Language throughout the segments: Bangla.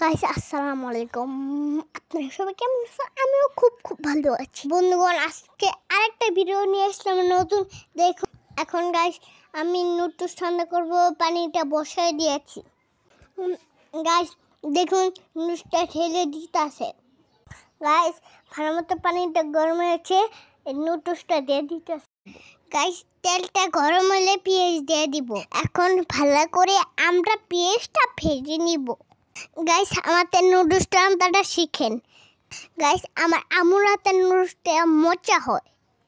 গাইস আসসালামু আলাইকুম। আপনারা সবাই কেমন আছেন? আমিও খুব ভালো আছি। বন্ধুগণ, আজকে আরেকটা ভিডিও নিয়ে আসলাম নতুন। দেখুন এখন গাইস আমি নুডলস ঠান্ডা করব, পানিটা বসায় দিয়েছি। গাইস দেখুন নুডলসটা ঢেলে দিতেছে। গাইস ভালো মতো পানিটা গরম হয়েছে, নুডলসটা দিয়ে দিতেছে। গাইস তেলটা গরম হলে পেঁয়াজ দিয়ে দিব। এখন ভালো করে আমরা পেঁয়াজটা ভেজে নিব। গাইস আমাদের নুডলস রান্নাটা শিখেন। গাইস আমার আম্মুর হাতের নুডলসটা মজা হয়।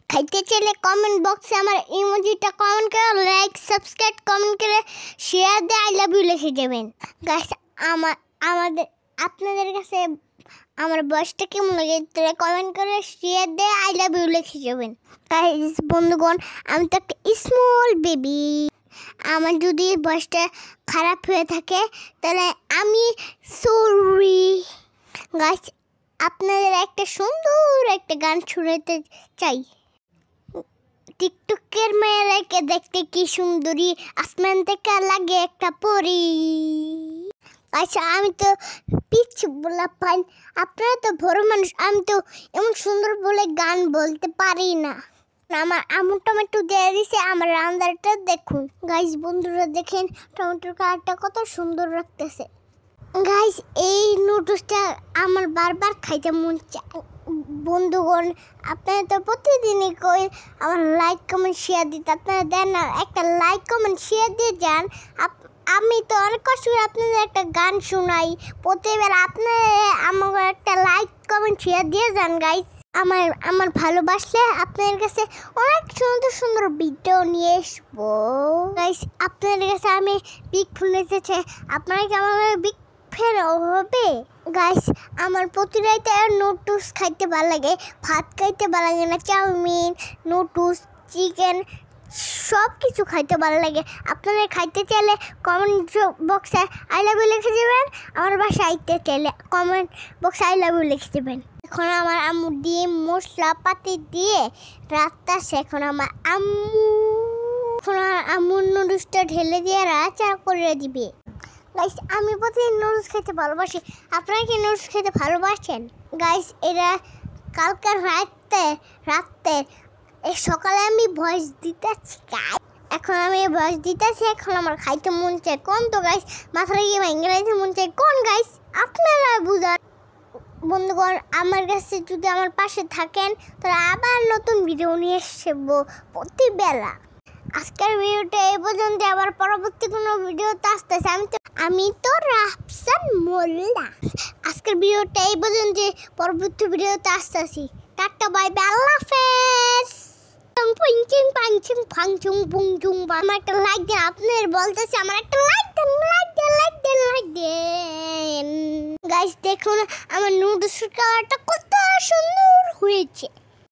খাইতে চাইলে কমেন্ট বক্সে আমার ইমোজিটা কমেন্ট করে, লাইক সাবস্ক্রাইব কমেন্ট করে শেয়ার দিয়ে আই লাভ ইউ লিখে যাবেন। গাইস আপনাদের কাছে আমার বয়সটা কেমন লাগে তাহলে কমেন্ট করে শেয়ার দিয়ে আই লাভ ইউ লিখে যাবেন। গাইস বন্ধুগণ, আমি তো একটা স্মল বেবি। আমার যদি বয়সটা খারাপ হয়ে থাকে তাহলে আমি সরি। গাইস আপনাদের একটা সুন্দর একটা গান শুনতে চাই। টিকটকের মেয়েরাকে দেখতে কি সুন্দরী, আসমান থেকে লাগে একটা পরি। আচ্ছা আমি তো পিচ্ছি বলা পাই, আপনারা তো বড় মানুষ, আমি তো এমন সুন্দর বলে গান বলতে পারি না। আমার আম্মু টমেটো দিয়ে দিছে আমার রান্নাটা দেখুন। গাইস বন্ধুরা দেখেন টমেটোর কালারটা কত সুন্দর লাগতেছে। গাইস এই নুডলসটা আমার বারবার খাইতে মন চায়। বন্ধুগণ আপনারা তো প্রতিদিনই কই আমার লাইক কমেন্ট শেয়ার দিতে, আপনারা দেন না, একটা লাইক কমেন্ট শেয়ার দিয়ে যান। আমি তো অনেক কষ্ট করে আপনাদের একটা গান শোনাই প্রতিবার, আপনারা আমাকে একটা লাইক কমেন্ট শেয়ার দিয়ে যান। গাইস আমার ভালোবাসলে আপনাদের কাছে অনেক সুন্দর সুন্দর ভিডিও নিয়ে আসবো। গাইস আপনাদের কাছে আমি বিগ ফোন নিতে চাই, আপনারা কি আমার বিগ ফ্যান হবে? গাইস আমার প্রতি রাতে নুডলস খাইতে ভালো লাগে, ভাত খাইতে ভালো লাগে না, চাউমিন নুডলস চিকেন সব কিছু খাইতে ভালো লাগে। আপনারা খাইতে চাইলে কমেন্ট বক্সে আই লাভ ইউ লিখে দেবেন। আমার বাসায় আইতে চাইলে কমেন্ট বক্সে আই লাভ ইউ লিখে দেবেন। এখন আমার আম্মু দিয়ে মশলাপাতি দিয়ে রাখতেছে। এখন আমার আম্মু নুডলসটা ঢেলে দিয়ে রাচা করে দিবে। গাইস আমি প্রতিদিন নুডলস খেতে ভালোবাসি, আপনারা কি নুডলস খেতে ভালোবাসেন? গাইস এরা কালকে রাতে সকালে আমি ভয়েস দিতেছি। এখন আমি ভয়েস দিতেছি, এখন আমার খাইতে মন চায় কোন? তো গাইস মাথাটা গিয়ে ভেঙে মন চায় কোন? গাইস আপনারা বুঝান। বন্ধুগণ আমার কাছে যদি আমার পাশে থাকেন তাহলে আবার নতুন ভিডিও নিয়ে আসবো প্রতিবেলা। আজকের ভিডিওটা এই পর্যন্ত, আবার পরবর্তী কোনো ভিডিওতে আসতেছে। আমি তো রাফসান মোল্লা। আজকের ভিডিওটা এই পর্যন্ত, পরবর্তী ভিডিওতে আসতেছি। টাটা বাই বাই, আল্লাহ হাফেজ। আমার একটা লাইক দেন, আপনার বলতেছে আমার একটা লাইক দেন। গাইস দেখুন আমার নুডলসের কালারটা কত সুন্দর হয়েছে।